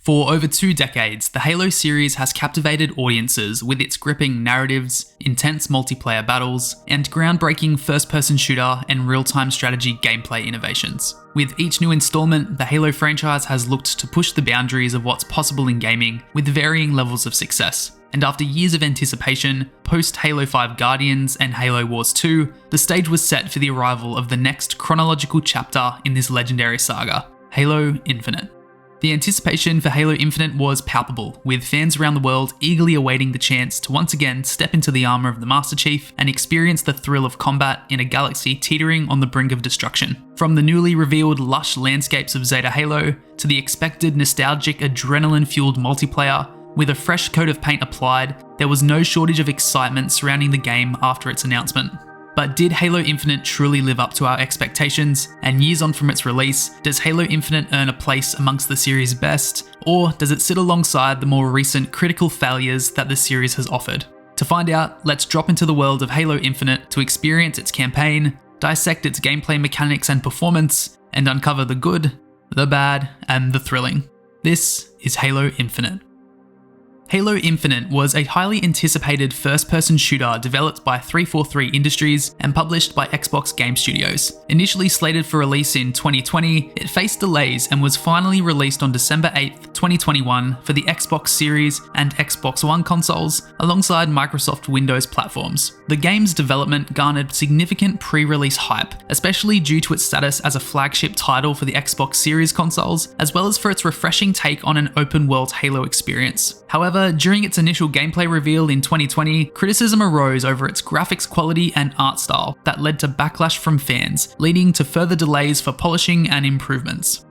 For over 2 decades, the Halo series has captivated audiences with its gripping narratives, intense multiplayer battles, and groundbreaking first-person shooter and real-time strategy gameplay innovations. With each new installment, the Halo franchise has looked to push the boundaries of what's possible in gaming with varying levels of success. And after years of anticipation, post-Halo 5 Guardians and Halo Wars 2, the stage was set for the arrival of the next chronological chapter in this legendary saga, Halo Infinite. The anticipation for Halo Infinite was palpable, with fans around the world eagerly awaiting the chance to once again step into the armor of the Master Chief and experience the thrill of combat in a galaxy teetering on the brink of destruction. From the newly revealed lush landscapes of Zeta Halo, to the expected nostalgic adrenaline-fueled multiplayer, with a fresh coat of paint applied, there was no shortage of excitement surrounding the game after its announcement. But did Halo Infinite truly live up to our expectations? And years on from its release, does Halo Infinite earn a place amongst the series' best? Or does it sit alongside the more recent critical failures that the series has offered? To find out, let's drop into the world of Halo Infinite to experience its campaign, dissect its gameplay mechanics and performance, and uncover the good, the bad, and the thrilling. This is Halo Infinite. Halo Infinite was a highly anticipated first-person shooter developed by 343 Industries and published by Xbox Game Studios. Initially slated for release in 2020, it faced delays and was finally released on December 8th, 2021 for the Xbox Series and Xbox One consoles, alongside Microsoft Windows platforms. The game's development garnered significant pre-release hype, especially due to its status as a flagship title for the Xbox Series consoles, as well as for its refreshing take on an open-world Halo experience. However, during its initial gameplay reveal in 2020, criticism arose over its graphics quality and art style that led to backlash from fans, leading to further delays for polishing and improvements.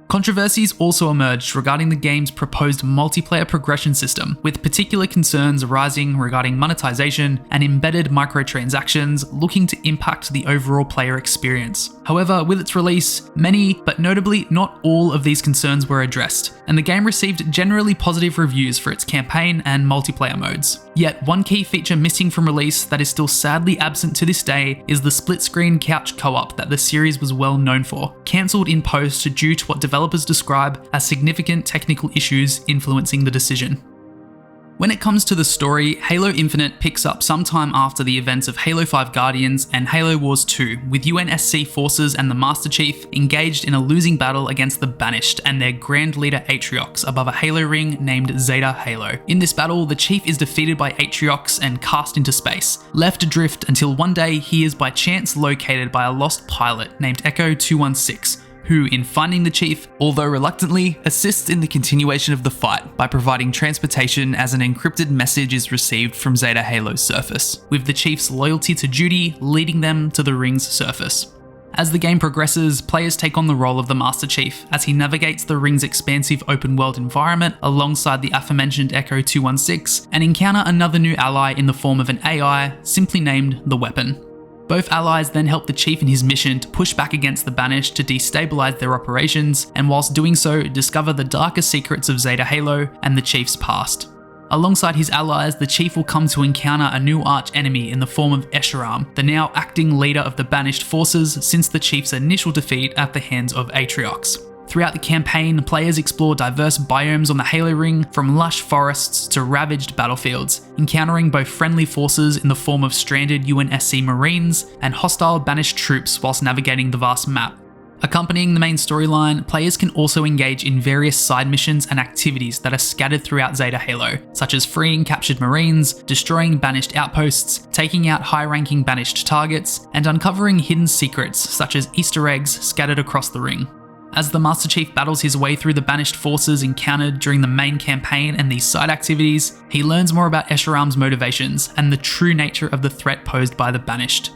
Controversies also emerged regarding the game's proposed multiplayer progression system, with particular concerns arising regarding monetization and embedded microtransactions looking to impact the overall player experience. However, with its release, many, but notably not all of these concerns were addressed, and the game received generally positive reviews for its campaign and multiplayer modes. Yet, one key feature missing from release that is still sadly absent to this day is the split-screen couch co-op that the series was well known for, cancelled in post due to what developers describe as significant technical issues influencing the decision. When it comes to the story, Halo Infinite picks up sometime after the events of Halo 5 Guardians and Halo Wars 2, with UNSC forces and the Master Chief engaged in a losing battle against the Banished and their Grand Leader Atriox above a Halo ring named Zeta Halo. In this battle, the Chief is defeated by Atriox and cast into space, left adrift until one day he is by chance located by a lost pilot named Echo 216, who, in finding the Chief, although reluctantly, assists in the continuation of the fight by providing transportation as an encrypted message is received from Zeta Halo's surface, with the Chief's loyalty to duty leading them to the ring's surface. As the game progresses, players take on the role of the Master Chief as he navigates the ring's expansive open-world environment alongside the aforementioned Echo 216 and encounter another new ally in the form of an AI simply named the Weapon. Both allies then help the Chief in his mission to push back against the Banished to destabilize their operations, and whilst doing so, discover the darker secrets of Zeta Halo and the Chief's past. Alongside his allies, the Chief will come to encounter a new arch-enemy in the form of Escharum, the now acting leader of the Banished forces since the Chief's initial defeat at the hands of Atriox. Throughout the campaign, players explore diverse biomes on the Halo ring, from lush forests to ravaged battlefields, encountering both friendly forces in the form of stranded UNSC Marines and hostile Banished troops whilst navigating the vast map. Accompanying the main storyline, players can also engage in various side missions and activities that are scattered throughout Zeta Halo, such as freeing captured Marines, destroying Banished outposts, taking out high-ranking Banished targets, and uncovering hidden secrets such as Easter eggs scattered across the ring. As the Master Chief battles his way through the Banished forces encountered during the main campaign and these side activities, he learns more about Escherum's motivations and the true nature of the threat posed by the Banished.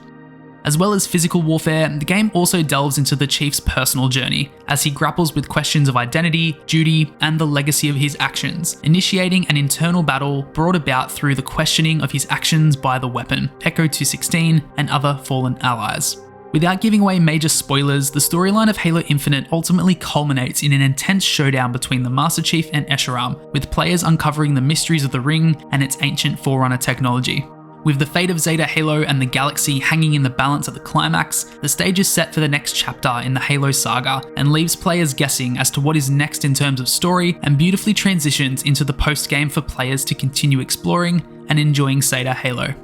As well as physical warfare, the game also delves into the Chief's personal journey, as he grapples with questions of identity, duty, and the legacy of his actions, initiating an internal battle brought about through the questioning of his actions by the Weapon, Echo 216, and other fallen allies. Without giving away major spoilers, the storyline of Halo Infinite ultimately culminates in an intense showdown between the Master Chief and Escharum, with players uncovering the mysteries of the ring and its ancient Forerunner technology. With the fate of Zeta Halo and the galaxy hanging in the balance at the climax, the stage is set for the next chapter in the Halo saga and leaves players guessing as to what is next in terms of story, and beautifully transitions into the post-game for players to continue exploring and enjoying Zeta Halo.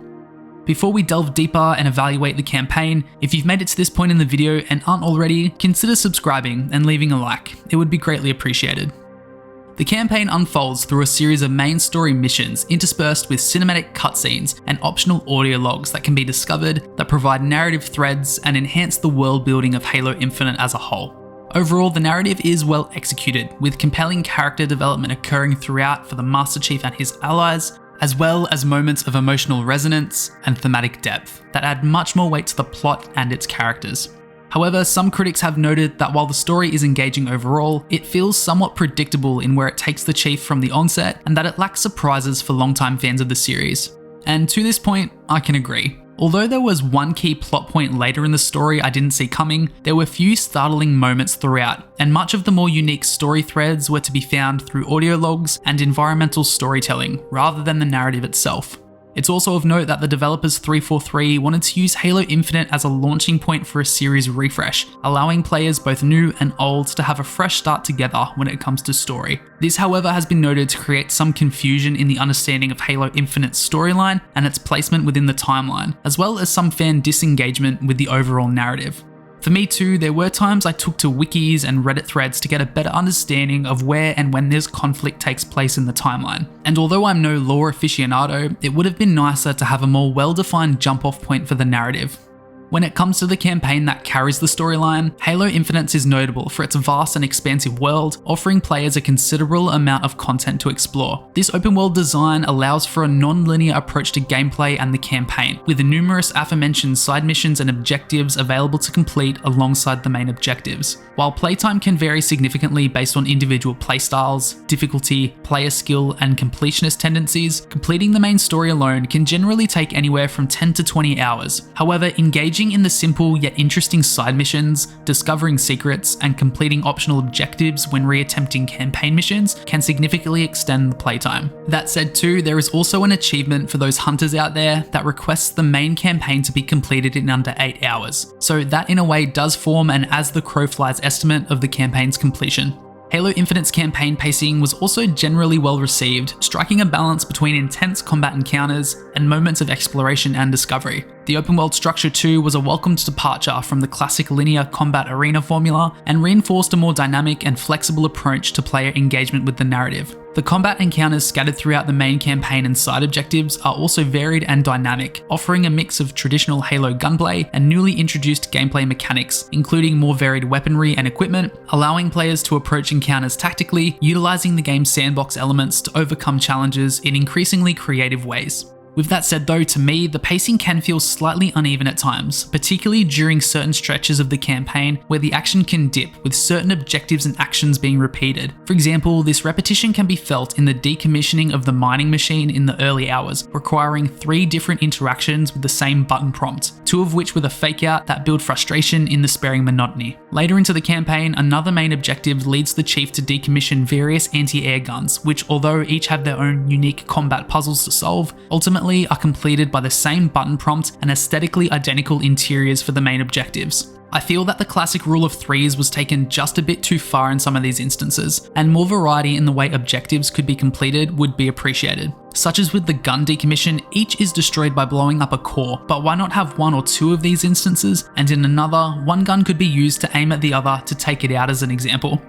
Before we delve deeper and evaluate the campaign, if you've made it to this point in the video and aren't already, consider subscribing and leaving a like. It would be greatly appreciated. The campaign unfolds through a series of main story missions interspersed with cinematic cutscenes and optional audio logs that can be discovered that provide narrative threads and enhance the world building of Halo Infinite as a whole. Overall, the narrative is well executed, with compelling character development occurring throughout for the Master Chief and his allies, as well as moments of emotional resonance and thematic depth that add much more weight to the plot and its characters. However, some critics have noted that while the story is engaging overall, it feels somewhat predictable in where it takes the Chief from the onset, and that it lacks surprises for longtime fans of the series. And to this point, I can agree. Although there was one key plot point later in the story I didn't see coming, there were few startling moments throughout, and much of the more unique story threads were to be found through audio logs and environmental storytelling, rather than the narrative itself. It's also of note that the developers 343 wanted to use Halo Infinite as a launching point for a series refresh, allowing players both new and old to have a fresh start together when it comes to story. This, however, has been noted to create some confusion in the understanding of Halo Infinite's storyline and its placement within the timeline, as well as some fan disengagement with the overall narrative. For me too, there were times I took to wikis and Reddit threads to get a better understanding of where and when this conflict takes place in the timeline. And although I'm no lore aficionado, it would have been nicer to have a more well-defined jump-off point for the narrative. When it comes to the campaign that carries the storyline, Halo Infinite is notable for its vast and expansive world, offering players a considerable amount of content to explore. This open world design allows for a non-linear approach to gameplay and the campaign, with the numerous aforementioned side missions and objectives available to complete alongside the main objectives. While playtime can vary significantly based on individual playstyles, difficulty, player skill, and completionist tendencies, completing the main story alone can generally take anywhere from 10 to 20 hours. However, engaging in the simple yet interesting side missions, discovering secrets, and completing optional objectives when reattempting campaign missions can significantly extend the playtime. That said too, there is also an achievement for those hunters out there that requests the main campaign to be completed in under 8 hours. So that in a way does form an as the crow flies estimate of the campaign's completion. Halo Infinite's campaign pacing was also generally well received, striking a balance between intense combat encounters and moments of exploration and discovery. The open world structure too was a welcomed departure from the classic linear combat arena formula and reinforced a more dynamic and flexible approach to player engagement with the narrative. The combat encounters scattered throughout the main campaign and side objectives are also varied and dynamic, offering a mix of traditional Halo gunplay and newly introduced gameplay mechanics, including more varied weaponry and equipment, allowing players to approach encounters tactically, utilizing the game's sandbox elements to overcome challenges in increasingly creative ways. With that said though, to me, the pacing can feel slightly uneven at times, particularly during certain stretches of the campaign where the action can dip, with certain objectives and actions being repeated. For example, this repetition can be felt in the decommissioning of the mining machine in the early hours, requiring 3 different interactions with the same button prompt, 2 of which with a fake out that build frustration in the sparing monotony. Later into the campaign, another main objective leads the Chief to decommission various anti-air guns, which although each have their own unique combat puzzles to solve, ultimately are completed by the same button prompt and aesthetically identical interiors for the main objectives. I feel that the classic rule of threes was taken just a bit too far in some of these instances, and more variety in the way objectives could be completed would be appreciated. Such as with the gun decommission, each is destroyed by blowing up a core, but why not have 1 or 2 of these instances, and in another, one gun could be used to aim at the other to take it out as an example.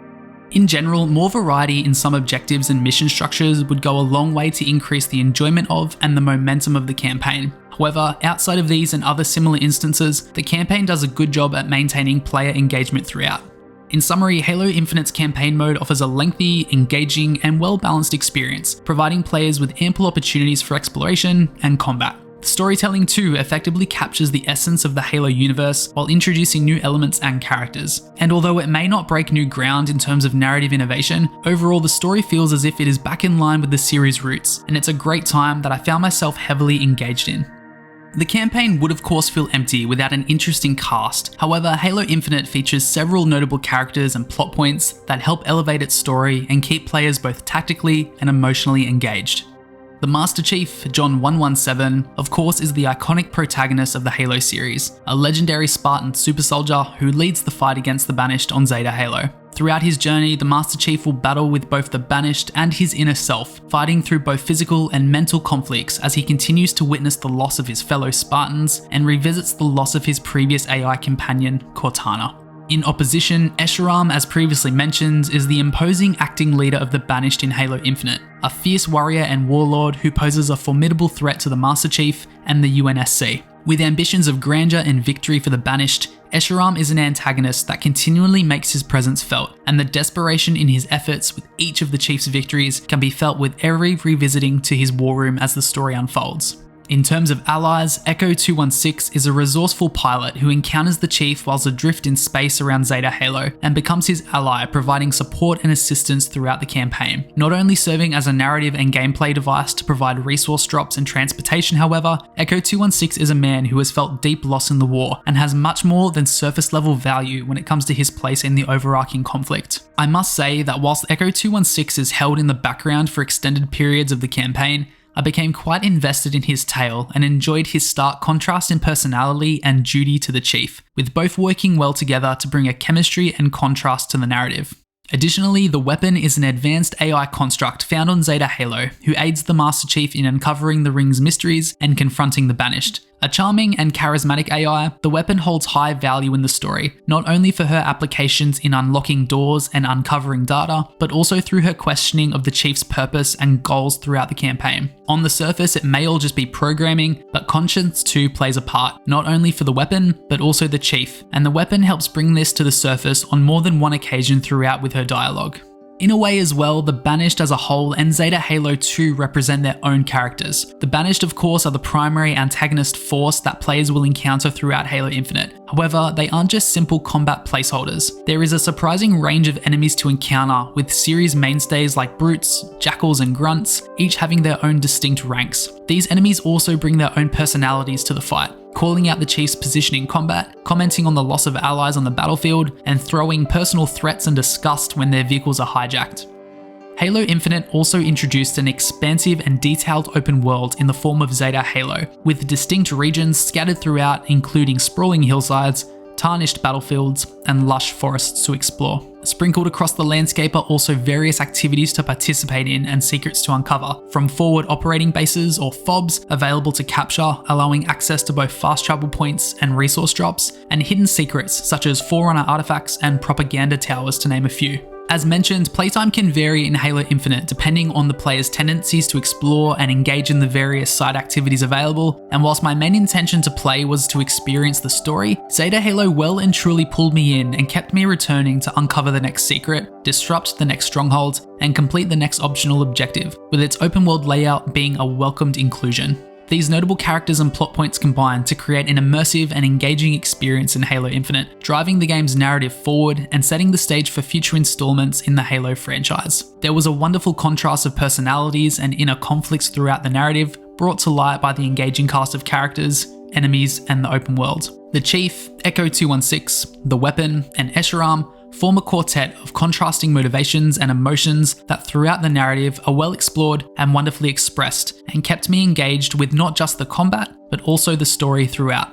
In general, more variety in some objectives and mission structures would go a long way to increase the enjoyment of and the momentum of the campaign. However, outside of these and other similar instances, the campaign does a good job at maintaining player engagement throughout. In summary, Halo Infinite's campaign mode offers a lengthy, engaging, and well-balanced experience, providing players with ample opportunities for exploration and combat. The storytelling too effectively captures the essence of the Halo universe while introducing new elements and characters. And although it may not break new ground in terms of narrative innovation, overall the story feels as if it is back in line with the series' roots, and it's a great time that I found myself heavily engaged in. The campaign would of course feel empty without an interesting cast. However, Halo Infinite features several notable characters and plot points that help elevate its story and keep players both tactically and emotionally engaged. The Master Chief, John 117, of course is the iconic protagonist of the Halo series, a legendary Spartan super soldier who leads the fight against the Banished on Zeta Halo. Throughout his journey, the Master Chief will battle with both the Banished and his inner self, fighting through both physical and mental conflicts as he continues to witness the loss of his fellow Spartans and revisits the loss of his previous AI companion, Cortana. In opposition, Escharum, as previously mentioned, is the imposing acting leader of the Banished in Halo Infinite, a fierce warrior and warlord who poses a formidable threat to the Master Chief and the UNSC. With ambitions of grandeur and victory for the Banished, Escharum is an antagonist that continually makes his presence felt, and the desperation in his efforts with each of the Chief's victories can be felt with every revisiting to his war room as the story unfolds. In terms of allies, Echo 216 is a resourceful pilot who encounters the Chief whilst adrift in space around Zeta Halo and becomes his ally, providing support and assistance throughout the campaign. Not only serving as a narrative and gameplay device to provide resource drops and transportation, however, Echo 216 is a man who has felt deep loss in the war and has much more than surface level value when it comes to his place in the overarching conflict. I must say that whilst Echo 216 is held in the background for extended periods of the campaign, I became quite invested in his tale and enjoyed his stark contrast in personality and duty to the Chief, with both working well together to bring a chemistry and contrast to the narrative. Additionally, the weapon is an advanced AI construct found on Zeta Halo, who aids the Master Chief in uncovering the ring's mysteries and confronting the Banished. A charming and charismatic AI, the weapon holds high value in the story, not only for her applications in unlocking doors and uncovering data, but also through her questioning of the Chief's purpose and goals throughout the campaign. On the surface, it may all just be programming, but conscience too plays a part, not only for the weapon, but also the Chief, and the weapon helps bring this to the surface on more than one occasion throughout with her dialogue. In a way as well, the Banished as a whole and Zeta Halo 2 represent their own characters. The Banished, of course, are the primary antagonist force that players will encounter throughout Halo Infinite. However, they aren't just simple combat placeholders. There is a surprising range of enemies to encounter, with series mainstays like brutes, jackals and grunts, each having their own distinct ranks. These enemies also bring their own personalities to the fight, calling out the Chief's position in combat, commenting on the loss of allies on the battlefield, and throwing personal threats and disgust when their vehicles are hijacked. Halo Infinite also introduced an expansive and detailed open world in the form of Zeta Halo, with distinct regions scattered throughout, including sprawling hillsides, tarnished battlefields, and lush forests to explore. Sprinkled across the landscape are also various activities to participate in and secrets to uncover, from forward operating bases or FOBs available to capture, allowing access to both fast travel points and resource drops, and hidden secrets such as Forerunner artifacts and propaganda towers, to name a few. As mentioned, playtime can vary in Halo Infinite depending on the player's tendencies to explore and engage in the various side activities available, and whilst my main intention to play was to experience the story, Zeta Halo well and truly pulled me in and kept me returning to uncover the next secret, disrupt the next stronghold, and complete the next optional objective, with its open world layout being a welcomed inclusion. These notable characters and plot points combine to create an immersive and engaging experience in Halo Infinite, driving the game's narrative forward and setting the stage for future installments in the Halo franchise. There was a wonderful contrast of personalities and inner conflicts throughout the narrative, brought to light by the engaging cast of characters, enemies, and the open world. The Chief, Echo 216, the Weapon, and Escharum form a quartet of contrasting motivations and emotions that throughout the narrative are well explored and wonderfully expressed, and kept me engaged with not just the combat, but also the story throughout.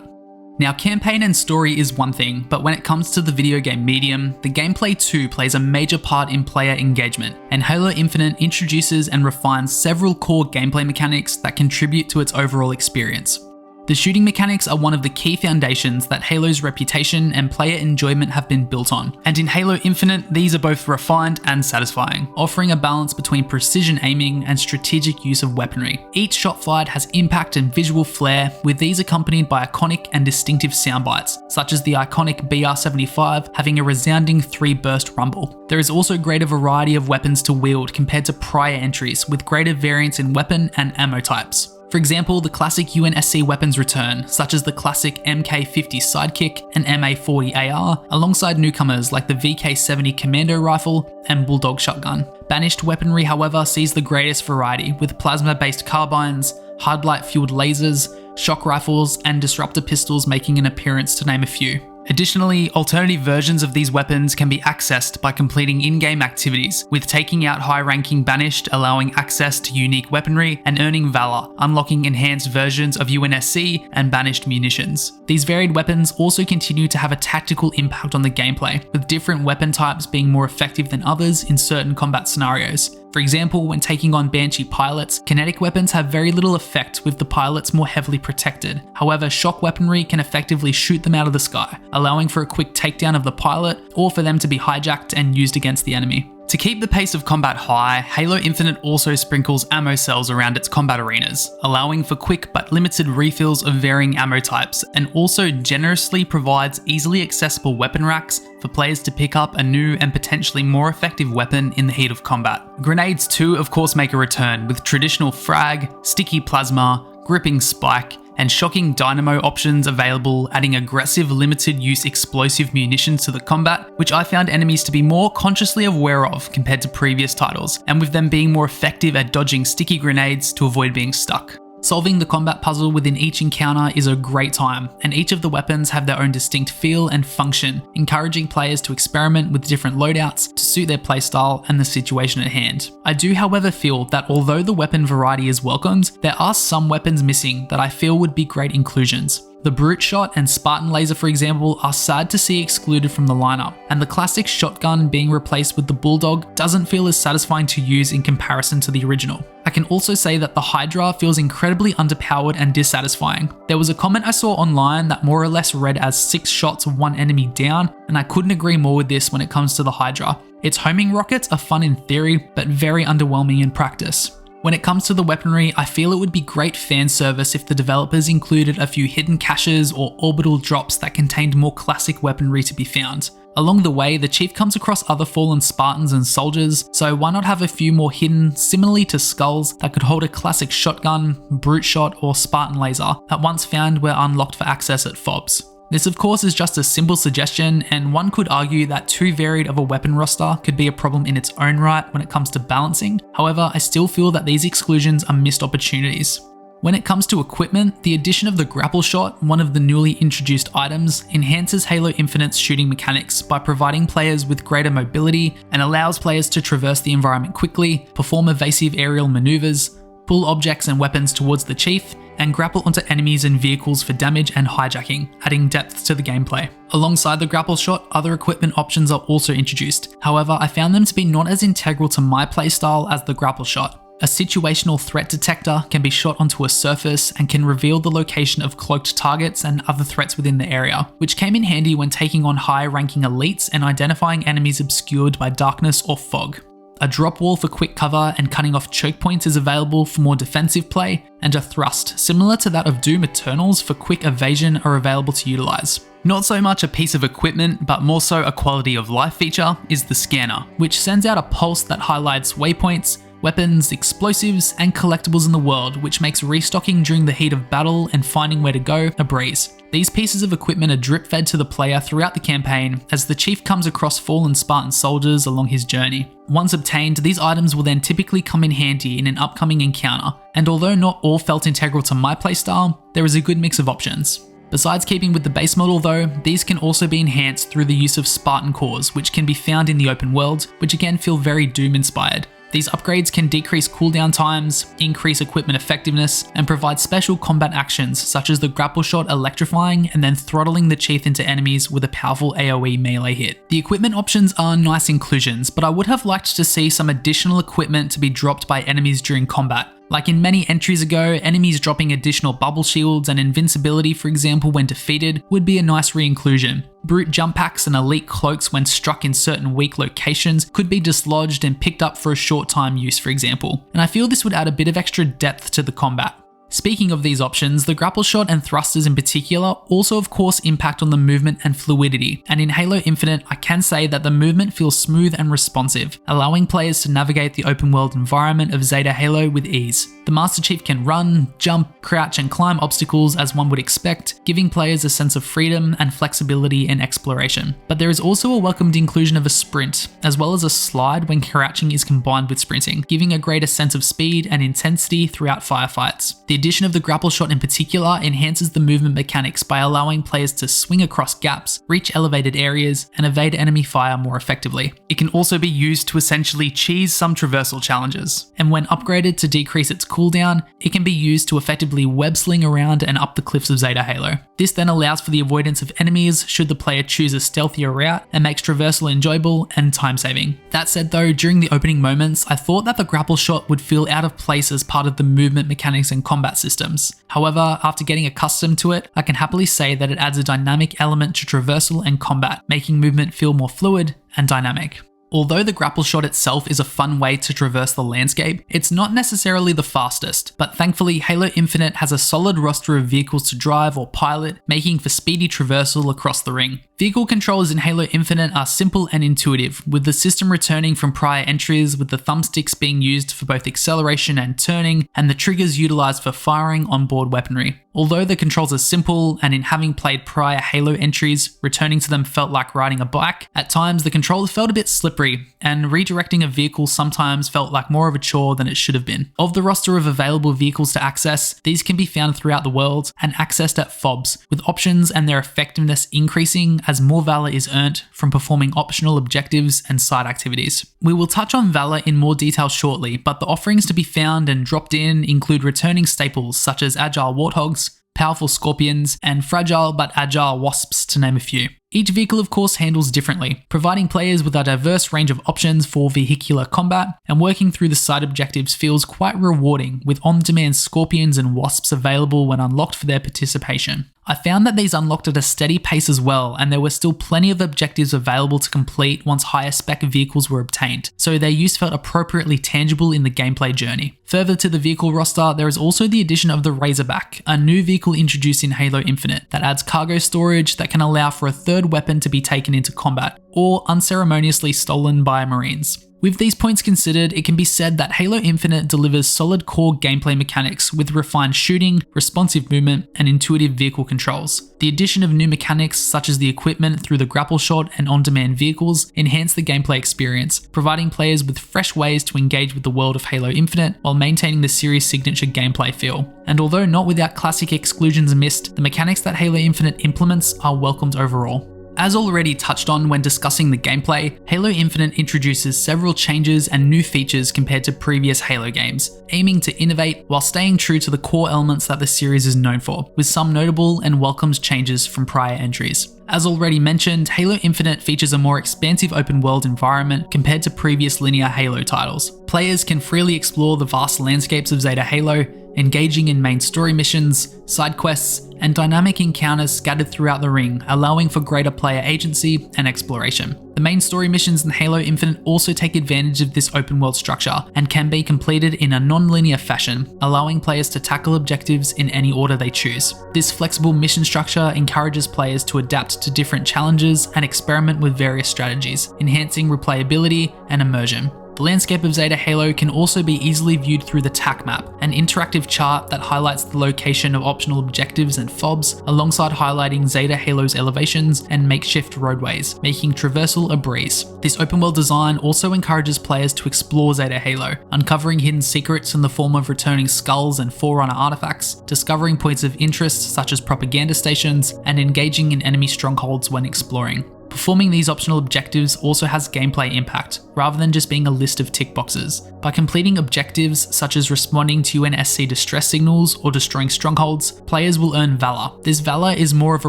Now, campaign and story is one thing, but when it comes to the video game medium, the gameplay too plays a major part in player engagement, and Halo Infinite introduces and refines several core gameplay mechanics that contribute to its overall experience. The shooting mechanics are one of the key foundations that Halo's reputation and player enjoyment have been built on, and in Halo Infinite, these are both refined and satisfying, offering a balance between precision aiming and strategic use of weaponry. Each shot fired has impact and visual flair, with these accompanied by iconic and distinctive soundbites, such as the iconic BR-75 having a resounding 3-burst rumble. There is also greater variety of weapons to wield compared to prior entries, with greater variance in weapon and ammo types. For example, the classic UNSC weapons return, such as the classic MK50 Sidekick and MA40 AR, alongside newcomers like the VK70 Commando Rifle and Bulldog Shotgun. Banished weaponry, however, sees the greatest variety, with plasma-based carbines, hard light-fueled lasers, shock rifles, and disruptor pistols making an appearance, to name a few. Additionally, alternative versions of these weapons can be accessed by completing in-game activities, with taking out high-ranking Banished allowing access to unique weaponry and earning Valor, unlocking enhanced versions of UNSC and Banished munitions. These varied weapons also continue to have a tactical impact on the gameplay, with different weapon types being more effective than others in certain combat scenarios. For example, when taking on Banshee pilots, kinetic weapons have very little effect with the pilots more heavily protected. However, shock weaponry can effectively shoot them out of the sky, allowing for a quick takedown of the pilot or for them to be hijacked and used against the enemy. To keep the pace of combat high, Halo Infinite also sprinkles ammo cells around its combat arenas, allowing for quick but limited refills of varying ammo types, and also generously provides easily accessible weapon racks for players to pick up a new and potentially more effective weapon in the heat of combat. Grenades too, of course, make a return, with traditional frag, sticky plasma, gripping spike, and shocking dynamo options available, adding aggressive limited use explosive munitions to the combat, which I found enemies to be more consciously aware of compared to previous titles, and with them being more effective at dodging sticky grenades to avoid being stuck. Solving the combat puzzle within each encounter is a great time, and each of the weapons have their own distinct feel and function, encouraging players to experiment with different loadouts to suit their playstyle and the situation at hand. I do, however, feel that although the weapon variety is welcomed, there are some weapons missing that I feel would be great inclusions. The Brute Shot and Spartan Laser, for example, are sad to see excluded from the lineup, and the classic shotgun being replaced with the Bulldog doesn't feel as satisfying to use in comparison to the original. I can also say that the Hydra feels incredibly underpowered and dissatisfying. There was a comment I saw online that more or less read as 6 shots of one enemy down, and I couldn't agree more with this when it comes to the Hydra. Its homing rockets are fun in theory, but very underwhelming in practice. When it comes to the weaponry, I feel it would be great fan service if the developers included a few hidden caches or orbital drops that contained more classic weaponry to be found. Along the way, the Chief comes across other fallen Spartans and soldiers, so why not have a few more hidden, similarly to skulls, that could hold a classic shotgun, brute shot, or Spartan laser that once found were unlocked for access at FOBs. This of course is just a simple suggestion, and one could argue that too varied of a weapon roster could be a problem in its own right when it comes to balancing. However, I still feel that these exclusions are missed opportunities. When it comes to equipment, the addition of the grapple shot, one of the newly introduced items, enhances Halo Infinite's shooting mechanics by providing players with greater mobility and allows players to traverse the environment quickly, perform evasive aerial maneuvers, pull objects and weapons towards the Chief, and grapple onto enemies and vehicles for damage and hijacking, adding depth to the gameplay. Alongside the grapple shot, other equipment options are also introduced. However, I found them to be not as integral to my playstyle as the grapple shot. A situational threat detector can be shot onto a surface and can reveal the location of cloaked targets and other threats within the area, which came in handy when taking on high-ranking elites and identifying enemies obscured by darkness or fog. A drop wall for quick cover and cutting off choke points is available for more defensive play, and a thrust, similar to that of Doom Eternals, for quick evasion are available to utilize. Not so much a piece of equipment, but more so a quality of life feature, is the scanner, which sends out a pulse that highlights waypoints, weapons, explosives, and collectibles in the world, which makes restocking during the heat of battle and finding where to go a breeze. These pieces of equipment are drip-fed to the player throughout the campaign as the Chief comes across fallen Spartan soldiers along his journey. Once obtained, these items will then typically come in handy in an upcoming encounter, and although not all felt integral to my playstyle, there is a good mix of options. Besides keeping with the base model though, these can also be enhanced through the use of Spartan cores, which can be found in the open world, which again feel very Doom inspired. These upgrades can decrease cooldown times, increase equipment effectiveness, and provide special combat actions such as the grapple shot electrifying and then throttling the Chief into enemies with a powerful AoE melee hit. The equipment options are nice inclusions, but I would have liked to see some additional equipment to be dropped by enemies during combat. Like in many entries ago, enemies dropping additional bubble shields and invincibility, for example, when defeated, would be a nice re-inclusion. Brute jump packs and elite cloaks when struck in certain weak locations could be dislodged and picked up for a short time use, for example, and I feel this would add a bit of extra depth to the combat. Speaking of these options, the grapple shot and thrusters in particular also of course impact on the movement and fluidity, and in Halo Infinite I can say that the movement feels smooth and responsive, allowing players to navigate the open world environment of Zeta Halo with ease. The Master Chief can run, jump, crouch and climb obstacles as one would expect, giving players a sense of freedom and flexibility and exploration. But there is also a welcomed inclusion of a sprint, as well as a slide when crouching is combined with sprinting, giving a greater sense of speed and intensity throughout firefights. The addition of the grapple shot in particular enhances the movement mechanics by allowing players to swing across gaps, reach elevated areas, and evade enemy fire more effectively. It can also be used to essentially cheese some traversal challenges, and when upgraded to decrease its cooldown, it can be used to effectively web sling around and up the cliffs of Zeta Halo. This then allows for the avoidance of enemies should the player choose a stealthier route and makes traversal enjoyable and time-saving. That said though, during the opening moments, I thought that the grapple shot would feel out of place as part of the movement mechanics and combat systems. However, after getting accustomed to it, I can happily say that it adds a dynamic element to traversal and combat, making movement feel more fluid and dynamic. Although the grapple shot itself is a fun way to traverse the landscape, it's not necessarily the fastest, but thankfully Halo Infinite has a solid roster of vehicles to drive or pilot, making for speedy traversal across the ring. Vehicle controls in Halo Infinite are simple and intuitive, with the system returning from prior entries with the thumbsticks being used for both acceleration and turning, and the triggers utilized for firing onboard weaponry. Although the controls are simple, and in having played prior Halo entries, returning to them felt like riding a bike, at times the controls felt a bit slippery, and redirecting a vehicle sometimes felt like more of a chore than it should have been. Of the roster of available vehicles to access, these can be found throughout the world and accessed at FOBs, with options and their effectiveness increasing as more valor is earned from performing optional objectives and side activities. We will touch on valor in more detail shortly, but the offerings to be found and dropped in include returning staples such as agile warthogs, powerful scorpions, and fragile but agile wasps, to name a few. Each vehicle of course handles differently, providing players with a diverse range of options for vehicular combat, and working through the side objectives feels quite rewarding, with on-demand scorpions and wasps available when unlocked for their participation. I found that these unlocked at a steady pace as well, and there were still plenty of objectives available to complete once higher spec vehicles were obtained, so their use felt appropriately tangible in the gameplay journey. Further to the vehicle roster, there is also the addition of the Razorback, a new vehicle introduced in Halo Infinite that adds cargo storage that can allow for a third weapon to be taken into combat, or unceremoniously stolen by Marines. With these points considered, it can be said that Halo Infinite delivers solid core gameplay mechanics with refined shooting, responsive movement, and intuitive vehicle controls. The addition of new mechanics such as the equipment through the grapple shot and on-demand vehicles enhance the gameplay experience, providing players with fresh ways to engage with the world of Halo Infinite while maintaining the series' signature gameplay feel. And although not without classic exclusions missed, the mechanics that Halo Infinite implements are welcomed overall. As already touched on when discussing the gameplay, Halo Infinite introduces several changes and new features compared to previous Halo games, aiming to innovate while staying true to the core elements that the series is known for, with some notable and welcomed changes from prior entries. As already mentioned, Halo Infinite features a more expansive open world environment compared to previous linear Halo titles. Players can freely explore the vast landscapes of Zeta Halo, engaging in main story missions, side quests, and dynamic encounters scattered throughout the ring, allowing for greater player agency and exploration. The main story missions in Halo Infinite also take advantage of this open world structure and can be completed in a non-linear fashion, allowing players to tackle objectives in any order they choose. This flexible mission structure encourages players to adapt to different challenges and experiment with various strategies, enhancing replayability and immersion. The landscape of Zeta Halo can also be easily viewed through the TAC map, an interactive chart that highlights the location of optional objectives and FOBs, alongside highlighting Zeta Halo's elevations and makeshift roadways, making traversal a breeze. This open world design also encourages players to explore Zeta Halo, uncovering hidden secrets in the form of returning skulls and Forerunner artifacts, discovering points of interest such as propaganda stations, and engaging in enemy strongholds when exploring. Performing these optional objectives also has gameplay impact, rather than just being a list of tick boxes. By completing objectives such as responding to UNSC distress signals or destroying strongholds, players will earn valor. This valor is more of a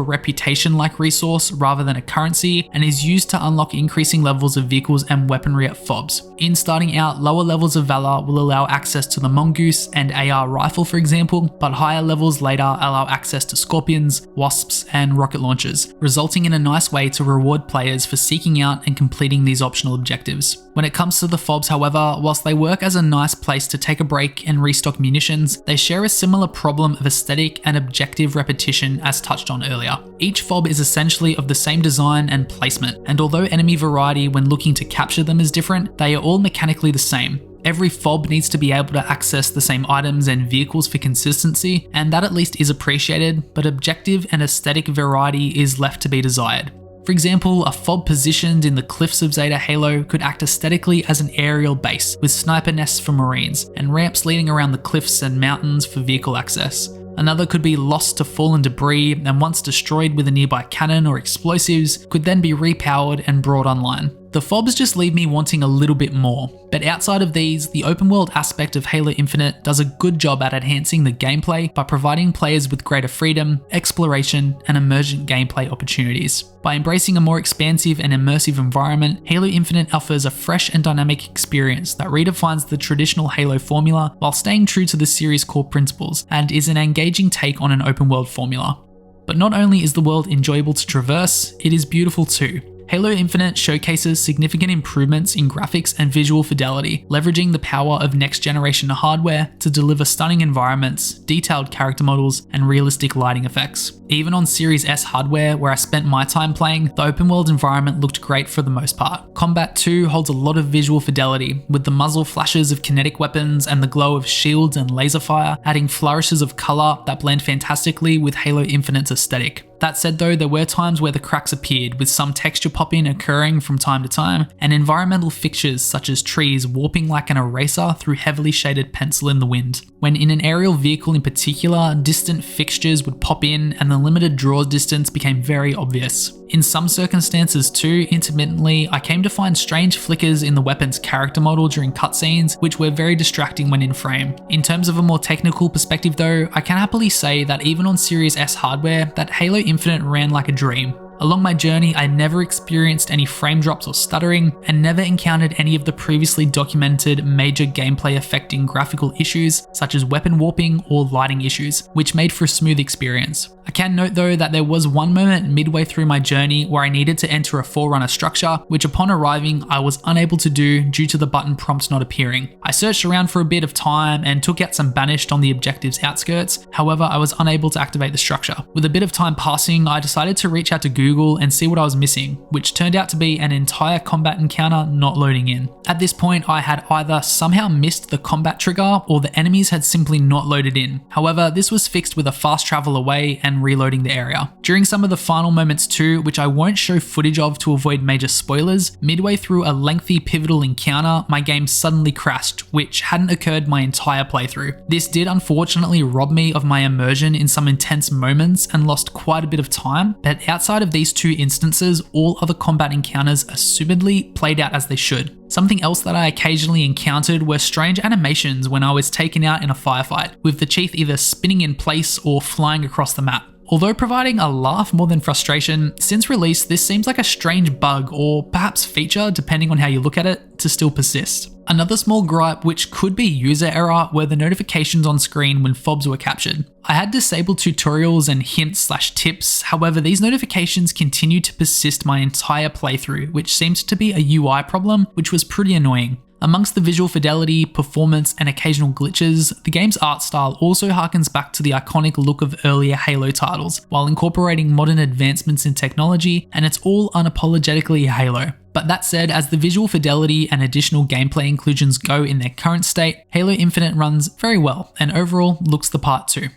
reputation-like resource rather than a currency, and is used to unlock increasing levels of vehicles and weaponry at FOBs. In starting out, lower levels of valor will allow access to the Mongoose and AR rifle for example, but higher levels later allow access to scorpions, wasps, and rocket launchers, resulting in a nice way to reward players for seeking out and completing these optional objectives. When it comes to the FOBs, however, whilst they work as a nice place to take a break and restock munitions, they share a similar problem of aesthetic and objective repetition as touched on earlier. Each FOB is essentially of the same design and placement, and although enemy variety when looking to capture them is different, they are all mechanically the same. Every FOB needs to be able to access the same items and vehicles for consistency, and that at least is appreciated, but objective and aesthetic variety is left to be desired. For example, a fob positioned in the cliffs of Zeta Halo could act aesthetically as an aerial base, with sniper nests for marines, and ramps leading around the cliffs and mountains for vehicle access. Another could be lost to fallen debris, and once destroyed with a nearby cannon or explosives, could then be repowered and brought online. The fobs just leave me wanting a little bit more, but outside of these, the open world aspect of Halo Infinite does a good job at enhancing the gameplay by providing players with greater freedom, exploration, and emergent gameplay opportunities. By embracing a more expansive and immersive environment, Halo Infinite offers a fresh and dynamic experience that redefines the traditional Halo formula while staying true to the series' core principles, and is an engaging take on an open world formula. But not only is the world enjoyable to traverse, it is beautiful too. Halo Infinite showcases significant improvements in graphics and visual fidelity, leveraging the power of next-generation hardware to deliver stunning environments, detailed character models, and realistic lighting effects. Even on Series S hardware, where I spent my time playing, the open-world environment looked great for the most part. Combat 2 holds a lot of visual fidelity, with the muzzle flashes of kinetic weapons and the glow of shields and laser fire, adding flourishes of colour that blend fantastically with Halo Infinite's aesthetic. That said though, there were times where the cracks appeared, with some texture pop-in occurring from time to time, and environmental fixtures such as trees warping like an eraser through heavily shaded pencil in the wind. When in an aerial vehicle in particular, distant fixtures would pop in and the limited draw distance became very obvious. In some circumstances too, intermittently, I came to find strange flickers in the weapon's character model during cutscenes, which were very distracting when in frame. In terms of a more technical perspective though, I can happily say that even on Series S hardware, that Halo Infinite ran like a dream. Along my journey, I never experienced any frame drops or stuttering, and never encountered any of the previously documented major gameplay affecting graphical issues such as weapon warping or lighting issues, which made for a smooth experience. I can note though that there was one moment midway through my journey where I needed to enter a Forerunner structure, which upon arriving I was unable to do due to the button prompt not appearing. I searched around for a bit of time and took out some banished on the objective's outskirts, however I was unable to activate the structure. With a bit of time passing, I decided to reach out to Google and see what I was missing, which turned out to be an entire combat encounter not loading in. At this point I had either somehow missed the combat trigger or the enemies had simply not loaded in. However, this was fixed with a fast travel away and reloading the area. During some of the final moments too, which I won't show footage of to avoid major spoilers, midway through a lengthy pivotal encounter, my game suddenly crashed, which hadn't occurred my entire playthrough. This did unfortunately rob me of my immersion in some intense moments and lost quite a bit of time, but outside of these two instances, all other combat encounters assumedly played out as they should. Something else that I occasionally encountered were strange animations when I was taken out in a firefight, with the chief either spinning in place or flying across the map. Although providing a laugh more than frustration, since release this seems like a strange bug or perhaps feature, depending on how you look at it, to still persist. Another small gripe, which could be user error, were the notifications on screen when fobs were captured. I had disabled tutorials and hints/tips, however these notifications continued to persist my entire playthrough, which seemed to be a UI problem, which was pretty annoying. Amongst the visual fidelity, performance, and occasional glitches, the game's art style also harkens back to the iconic look of earlier Halo titles, while incorporating modern advancements in technology, and it's all unapologetically Halo. But that said, as the visual fidelity and additional gameplay inclusions go in their current state, Halo Infinite runs very well, and overall looks the part too.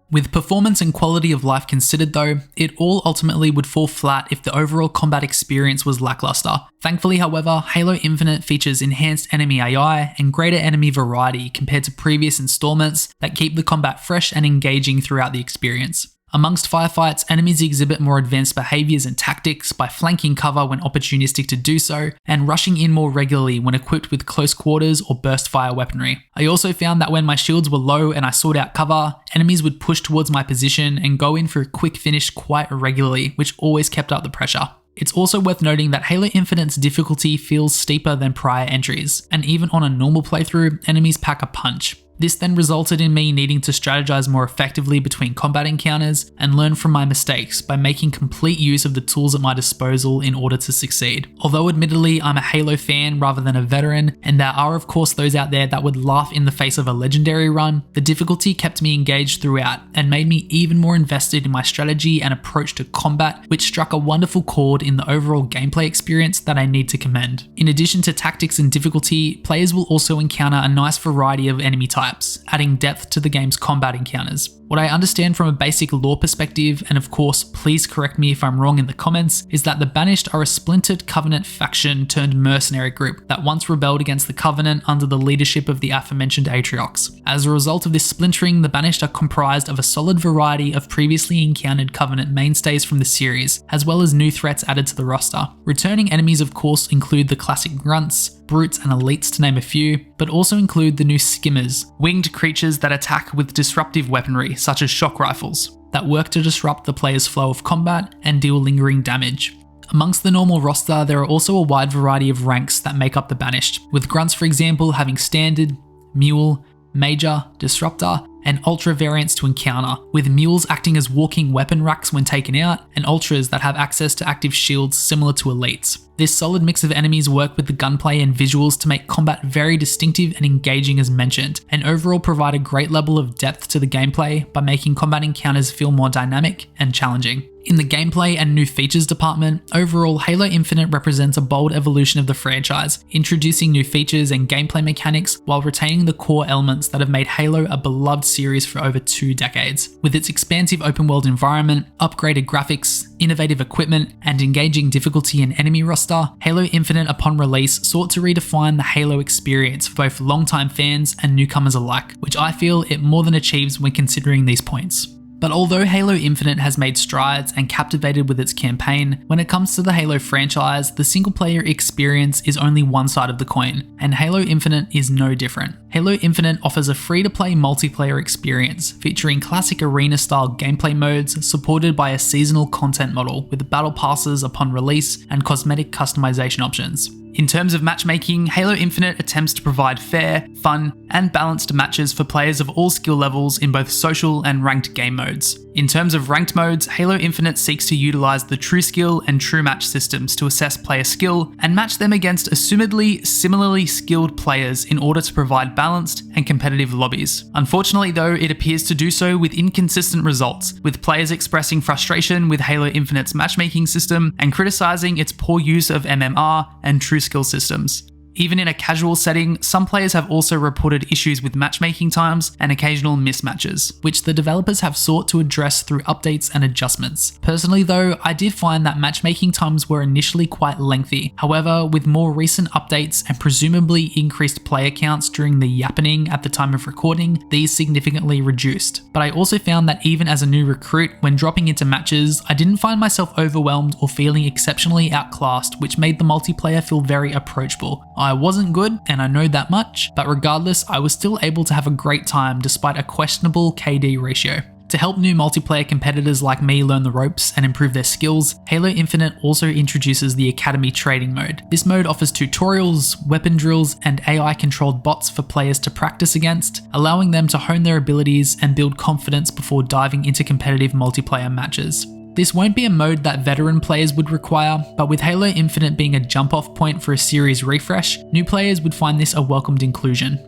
With performance and quality of life considered though, it all ultimately would fall flat if the overall combat experience was lackluster. Thankfully however, Halo Infinite features enhanced enemy AI and greater enemy variety compared to previous installments that keep the combat fresh and engaging throughout the experience. Amongst firefights, enemies exhibit more advanced behaviours and tactics by flanking cover when opportunistic to do so, and rushing in more regularly when equipped with close quarters or burst fire weaponry. I also found that when my shields were low and I sought out cover, enemies would push towards my position and go in for a quick finish quite regularly, which always kept up the pressure. It's also worth noting that Halo Infinite's difficulty feels steeper than prior entries, and even on a normal playthrough, enemies pack a punch. This then resulted in me needing to strategize more effectively between combat encounters and learn from my mistakes by making complete use of the tools at my disposal in order to succeed. Although admittedly I'm a Halo fan rather than a veteran, and there are of course those out there that would laugh in the face of a legendary run, the difficulty kept me engaged throughout and made me even more invested in my strategy and approach to combat, which struck a wonderful chord in the overall gameplay experience that I need to commend. In addition to tactics and difficulty, players will also encounter a nice variety of enemy types, adding depth to the game's combat encounters. What I understand from a basic lore perspective, and of course please correct me if I'm wrong in the comments, is that the Banished are a splintered Covenant faction turned mercenary group that once rebelled against the Covenant under the leadership of the aforementioned Atriox. As a result of this splintering, the Banished are comprised of a solid variety of previously encountered Covenant mainstays from the series, as well as new threats added to the roster. Returning enemies of course include the classic grunts, brutes and elites to name a few, but also include the new skimmers, winged creatures that attack with disruptive weaponry such as shock rifles, that work to disrupt the player's flow of combat and deal lingering damage. Amongst the normal roster, there are also a wide variety of ranks that make up the Banished, with grunts for example having standard, mule, major, disruptor, and ultra variants to encounter, with mules acting as walking weapon racks when taken out, and ultras that have access to active shields similar to elites. This solid mix of enemies work with the gunplay and visuals to make combat very distinctive and engaging as mentioned, and overall provide a great level of depth to the gameplay by making combat encounters feel more dynamic and challenging. In the gameplay and new features department, overall Halo Infinite represents a bold evolution of the franchise, introducing new features and gameplay mechanics while retaining the core elements that have made Halo a beloved series for over 2 decades. With its expansive open world environment, upgraded graphics, innovative equipment, and engaging difficulty and enemy roster, Halo Infinite upon release sought to redefine the Halo experience for both longtime fans and newcomers alike, which I feel it more than achieves when considering these points. But although Halo Infinite has made strides and captivated with its campaign, when it comes to the Halo franchise, the single player experience is only one side of the coin, and Halo Infinite is no different. Halo Infinite offers a free-to-play multiplayer experience, featuring classic arena-style gameplay modes supported by a seasonal content model with battle passes upon release and cosmetic customization options. In terms of matchmaking, Halo Infinite attempts to provide fair, fun, and balanced matches for players of all skill levels in both social and ranked game modes. In terms of ranked modes, Halo Infinite seeks to utilize the true skill and true match systems to assess player skill and match them against assumedly similarly skilled players in order to provide balanced and competitive lobbies. Unfortunately though, it appears to do so with inconsistent results, with players expressing frustration with Halo Infinite's matchmaking system and criticizing its poor use of MMR and true skill systems. Even in a casual setting, some players have also reported issues with matchmaking times and occasional mismatches, which the developers have sought to address through updates and adjustments. Personally though, I did find that matchmaking times were initially quite lengthy. However, with more recent updates and presumably increased player counts during the yappening at the time of recording, these significantly reduced. But I also found that even as a new recruit, when dropping into matches, I didn't find myself overwhelmed or feeling exceptionally outclassed, which made the multiplayer feel very approachable. I wasn't good, and I know that much, but regardless, I was still able to have a great time despite a questionable KD ratio. To help new multiplayer competitors like me learn the ropes and improve their skills, Halo Infinite also introduces the Academy Trading Mode. This mode offers tutorials, weapon drills, and AI-controlled bots for players to practice against, allowing them to hone their abilities and build confidence before diving into competitive multiplayer matches. This won't be a mode that veteran players would require, but with Halo Infinite being a jump-off point for a series refresh, new players would find this a welcomed inclusion.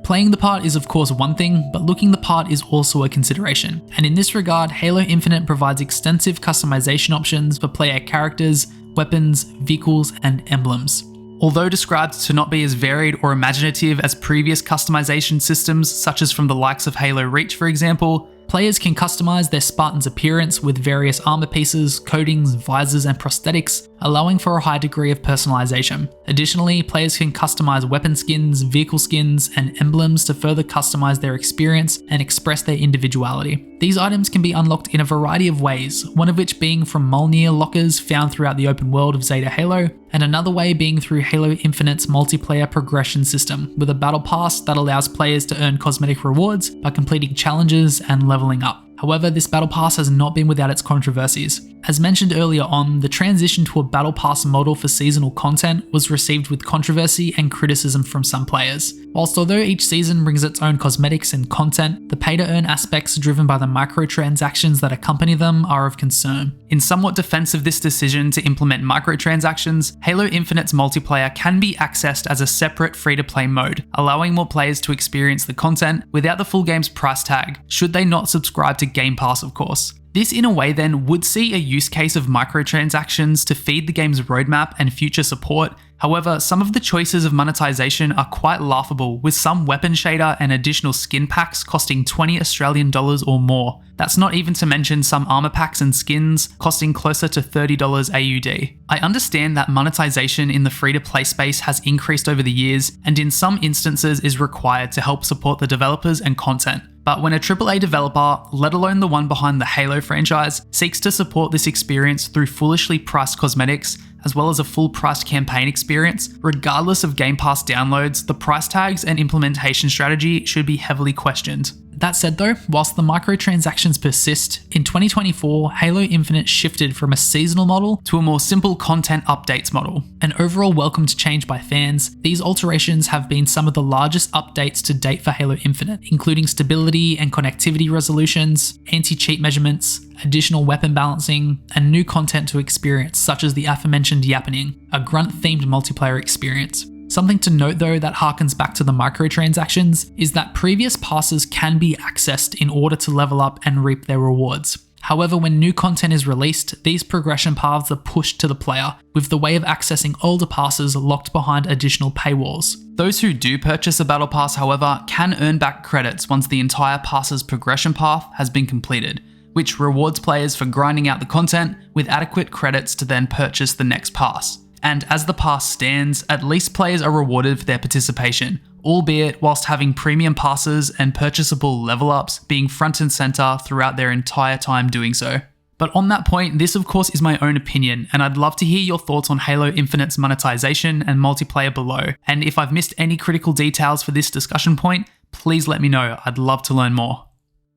Playing the part is of course one thing, but looking the part is also a consideration. And in this regard, Halo Infinite provides extensive customization options for player characters, weapons, vehicles, and emblems. Although described to not be as varied or imaginative as previous customization systems, such as from the likes of Halo Reach for example, players can customize their Spartan's appearance with various armor pieces, coatings, visors, and prosthetics, allowing for a high degree of personalization. Additionally, players can customize weapon skins, vehicle skins, and emblems to further customize their experience and express their individuality. These items can be unlocked in a variety of ways, one of which being from Mjolnir lockers found throughout the open world of Zeta Halo, and another way being through Halo Infinite's multiplayer progression system, with a battle pass that allows players to earn cosmetic rewards by completing challenges and leveling up. However, this battle pass has not been without its controversies. As mentioned earlier on, the transition to a battle pass model for seasonal content was received with controversy and criticism from some players. Whilst although each season brings its own cosmetics and content, the pay-to-earn aspects driven by the microtransactions that accompany them are of concern. In somewhat defense of this decision to implement microtransactions, Halo Infinite's multiplayer can be accessed as a separate free-to-play mode, allowing more players to experience the content without the full game's price tag, should they not subscribe to Game Pass of course. This in a way then would see a use case of microtransactions to feed the game's roadmap and future support. However, some of the choices of monetization are quite laughable, with some weapon shader and additional skin packs costing $20 Australian or more. That's not even to mention some armor packs and skins costing closer to $30 AUD. I understand that monetization in the free-to-play space has increased over the years, and in some instances is required to help support the developers and content. But when a AAA developer, let alone the one behind the Halo franchise, seeks to support this experience through foolishly priced cosmetics, as well as a full-priced campaign experience, regardless of Game Pass downloads, the price tags and implementation strategy should be heavily questioned. That said though, whilst the microtransactions persist, in 2024, Halo Infinite shifted from a seasonal model to a more simple content updates model. An overall welcomed change by fans, these alterations have been some of the largest updates to date for Halo Infinite, including stability and connectivity resolutions, anti-cheat measurements, additional weapon balancing, and new content to experience such as the aforementioned Yappening, a grunt-themed multiplayer experience. Something to note though that harkens back to the microtransactions is that previous passes can be accessed in order to level up and reap their rewards. However, when new content is released, these progression paths are pushed to the player, with the way of accessing older passes locked behind additional paywalls. Those who do purchase a battle pass, however, can earn back credits once the entire pass's progression path has been completed, which rewards players for grinding out the content with adequate credits to then purchase the next pass. And as the pass stands, at least players are rewarded for their participation, albeit whilst having premium passes and purchasable level ups being front and center throughout their entire time doing so. But on that point, this of course is my own opinion, and I'd love to hear your thoughts on Halo Infinite's monetization and multiplayer below. And if I've missed any critical details for this discussion point, please let me know, I'd love to learn more.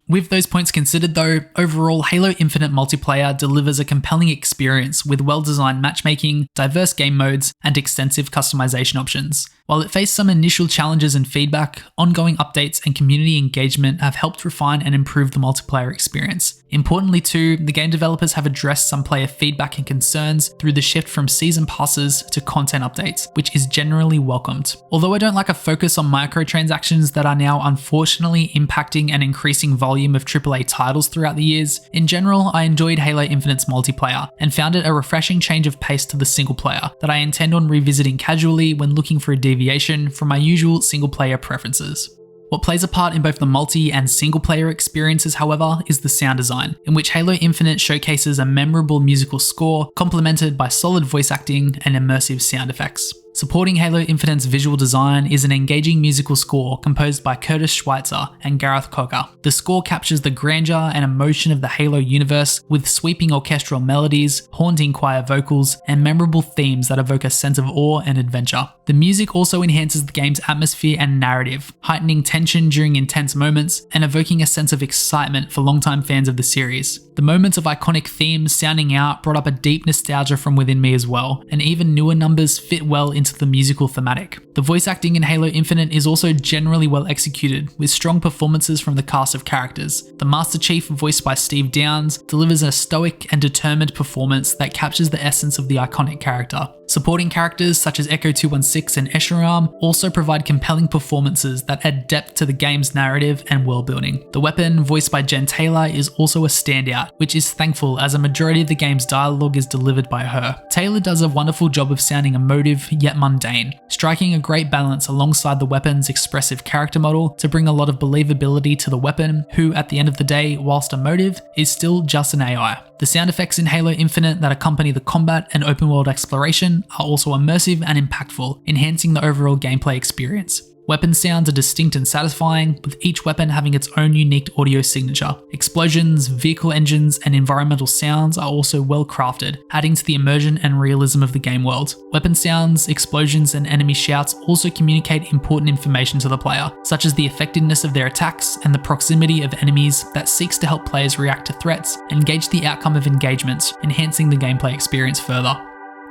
With those points considered though, overall Halo Infinite multiplayer delivers a compelling experience with well-designed matchmaking, diverse game modes, and extensive customization options. While it faced some initial challenges and feedback, ongoing updates and community engagement have helped refine and improve the multiplayer experience. Importantly too, the game developers have addressed some player feedback and concerns through the shift from season passes to content updates, which is generally welcomed. Although I don't like a focus on microtransactions that are now unfortunately impacting an increasing volume of AAA titles throughout the years, in general I enjoyed Halo Infinite's multiplayer and found it a refreshing change of pace to the single player that I intend on revisiting casually when looking for a deviation from my usual single player preferences. What plays a part in both the multi and single player experiences, however, is the sound design, in which Halo Infinite showcases a memorable musical score complemented by solid voice acting and immersive sound effects. Supporting Halo Infinite's visual design is an engaging musical score composed by Curtis Schweitzer and Gareth Coker. The score captures the grandeur and emotion of the Halo universe with sweeping orchestral melodies, haunting choir vocals, and memorable themes that evoke a sense of awe and adventure. The music also enhances the game's atmosphere and narrative, heightening tension during intense moments and evoking a sense of excitement for longtime fans of the series. The moments of iconic themes sounding out brought up a deep nostalgia from within me as well, and even newer numbers fit well into the musical thematic. The voice acting in Halo Infinite is also generally well executed, with strong performances from the cast of characters. The Master Chief, voiced by Steve Downes, delivers a stoic and determined performance that captures the essence of the iconic character. Supporting characters such as Echo 216 and Escharam also provide compelling performances that add depth to the game's narrative and world building. The weapon, voiced by Jen Taylor, is also a standout, which is thankful as a majority of the game's dialogue is delivered by her. Taylor does a wonderful job of sounding emotive yet mundane, striking a great balance alongside the weapon's expressive character model to bring a lot of believability to the weapon, who at the end of the day, whilst emotive, is still just an AI. The sound effects in Halo Infinite that accompany the combat and open world exploration are also immersive and impactful, enhancing the overall gameplay experience. Weapon sounds are distinct and satisfying, with each weapon having its own unique audio signature. Explosions, vehicle engines, and environmental sounds are also well crafted, adding to the immersion and realism of the game world. Weapon sounds, explosions, and enemy shouts also communicate important information to the player, such as the effectiveness of their attacks and the proximity of enemies that seeks to help players react to threats and gauge the outcome of engagements, enhancing the gameplay experience further.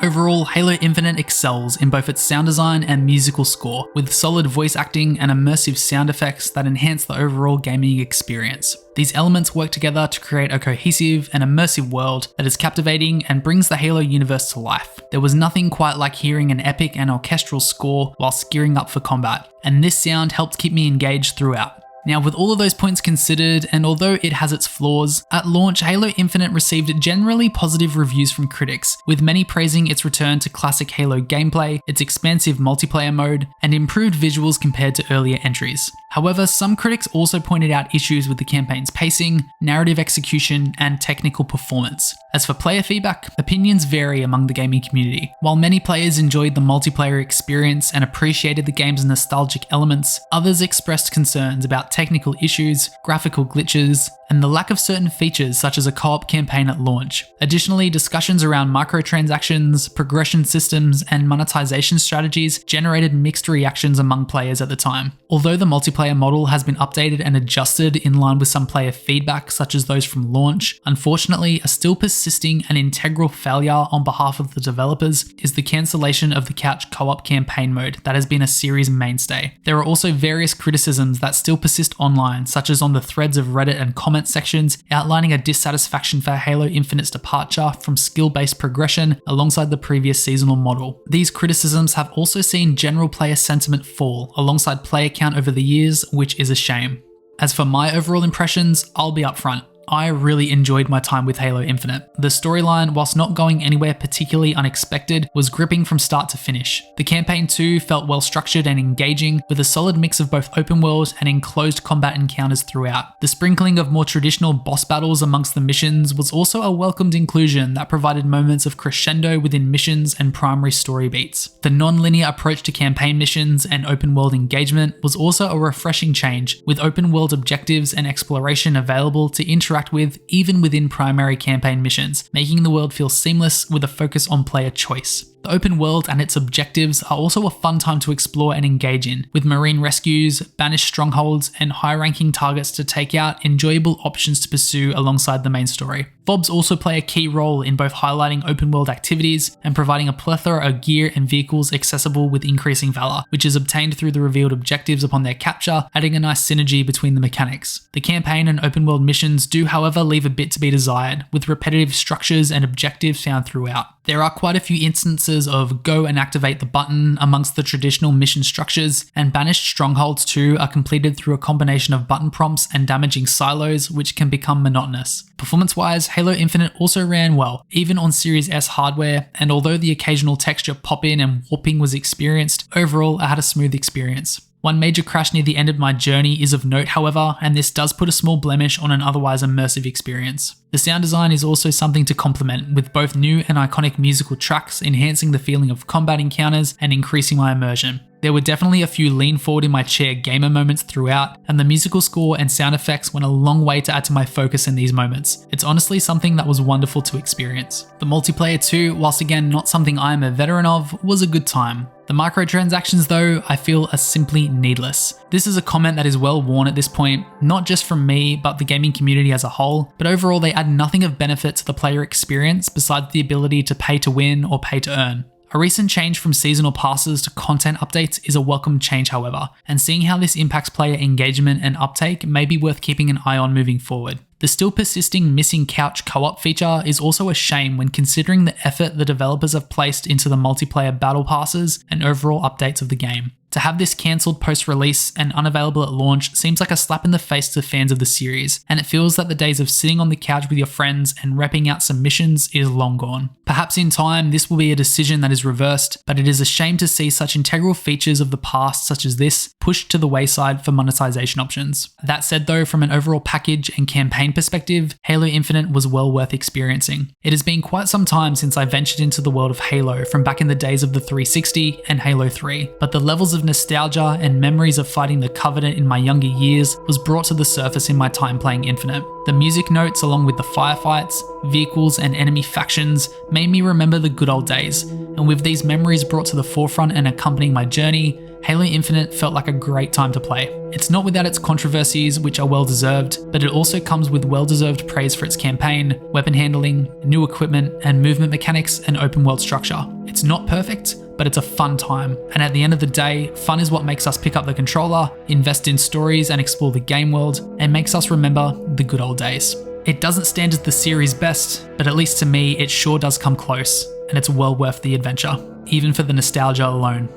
Overall, Halo Infinite excels in both its sound design and musical score, with solid voice acting and immersive sound effects that enhance the overall gaming experience. These elements work together to create a cohesive and immersive world that is captivating and brings the Halo universe to life. There was nothing quite like hearing an epic and orchestral score whilst gearing up for combat, and this sound helped keep me engaged throughout. Now, with all of those points considered, and although it has its flaws, at launch Halo Infinite received generally positive reviews from critics, with many praising its return to classic Halo gameplay, its expansive multiplayer mode, and improved visuals compared to earlier entries. However, some critics also pointed out issues with the campaign's pacing, narrative execution, and technical performance. As for player feedback, opinions vary among the gaming community. While many players enjoyed the multiplayer experience and appreciated the game's nostalgic elements, others expressed concerns about technical issues, graphical glitches, and the lack of certain features such as a co-op campaign at launch. Additionally, discussions around microtransactions, progression systems, and monetization strategies generated mixed reactions among players at the time. Although the multiplayer model has been updated and adjusted in line with some player feedback such as those from launch, unfortunately, a still persisting and integral failure on behalf of the developers is the cancellation of the couch co-op campaign mode that has been a series mainstay. There are also various criticisms that still persist online, such as on the threads of Reddit and comment sections outlining a dissatisfaction for Halo Infinite's departure from skill-based progression alongside the previous seasonal model. These criticisms have also seen general player sentiment fall alongside player count over the years, which is a shame. As for my overall impressions, I'll be upfront. I really enjoyed my time with Halo Infinite. The storyline, whilst not going anywhere particularly unexpected, was gripping from start to finish. The campaign too felt well structured and engaging, with a solid mix of both open world and enclosed combat encounters throughout. The sprinkling of more traditional boss battles amongst the missions was also a welcomed inclusion that provided moments of crescendo within missions and primary story beats. The non-linear approach to campaign missions and open world engagement was also a refreshing change, with open world objectives and exploration available to interact with even within primary campaign missions, making the world feel seamless with a focus on player choice. The open world and its objectives are also a fun time to explore and engage in, with marine rescues, banished strongholds, and high-ranking targets to take out, enjoyable options to pursue alongside the main story. FOBs also play a key role in both highlighting open world activities and providing a plethora of gear and vehicles accessible with increasing valor, which is obtained through the revealed objectives upon their capture, adding a nice synergy between the mechanics. The campaign and open world missions do, however, leave a bit to be desired, with repetitive structures and objectives found throughout. There are quite a few instances of go and activate the button amongst the traditional mission structures, and banished strongholds too are completed through a combination of button prompts and damaging silos, which can become monotonous. Performance-wise, Halo Infinite also ran well, even on Series S hardware, and although the occasional texture pop-in and warping was experienced, overall I had a smooth experience. One major crash near the end of my journey is of note, however, and this does put a small blemish on an otherwise immersive experience. The sound design is also something to complement, with both new and iconic musical tracks enhancing the feeling of combat encounters and increasing my immersion. There were definitely a few lean forward in my chair gamer moments throughout, and the musical score and sound effects went a long way to add to my focus in these moments. It's honestly something that was wonderful to experience. The multiplayer too, whilst again not something I am a veteran of, was a good time. The microtransactions though, I feel are simply needless. This is a comment that is well worn at this point, not just from me, but the gaming community as a whole, but overall they add nothing of benefit to the player experience besides the ability to pay to win or pay to earn. A recent change from seasonal passes to content updates is a welcome change, however, and seeing how this impacts player engagement and uptake may be worth keeping an eye on moving forward. The still persisting missing couch co-op feature is also a shame when considering the effort the developers have placed into the multiplayer battle passes and overall updates of the game. To have this cancelled post-release and unavailable at launch seems like a slap in the face to fans of the series, and it feels that the days of sitting on the couch with your friends and repping out some missions is long gone. Perhaps in time this will be a decision that is reversed, but it is a shame to see such integral features of the past such as this pushed to the wayside for monetization options. That said though, from an overall package and campaign perspective, Halo Infinite was well worth experiencing. It has been quite some time since I ventured into the world of Halo from back in the days of the 360 and Halo 3, but the levels of nostalgia and memories of fighting the Covenant in my younger years was brought to the surface in my time playing Infinite. The music notes along with the firefights, vehicles and enemy factions made me remember the good old days, and with these memories brought to the forefront and accompanying my journey, Halo Infinite felt like a great time to play. It's not without its controversies, which are well deserved, but it also comes with well deserved praise for its campaign, weapon handling, new equipment and movement mechanics and open world structure. It's not perfect, but it's a fun time, and at the end of the day, fun is what makes us pick up the controller, invest in stories and explore the game world, and makes us remember the good old days. It doesn't stand as the series' best, but at least to me it sure does come close, and it's well worth the adventure, even for the nostalgia alone.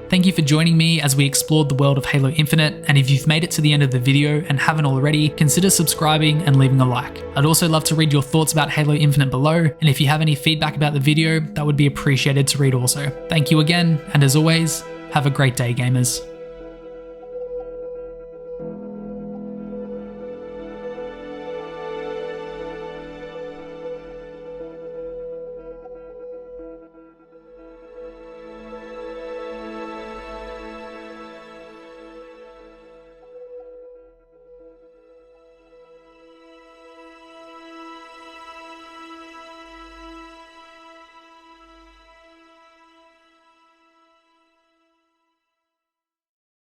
Thank you for joining me as we explored the world of Halo Infinite, and if you've made it to the end of the video and haven't already, consider subscribing and leaving a like. I'd also love to read your thoughts about Halo Infinite below, and if you have any feedback about the video, that would be appreciated to read also. Thank you again, and as always, have a great day, gamers.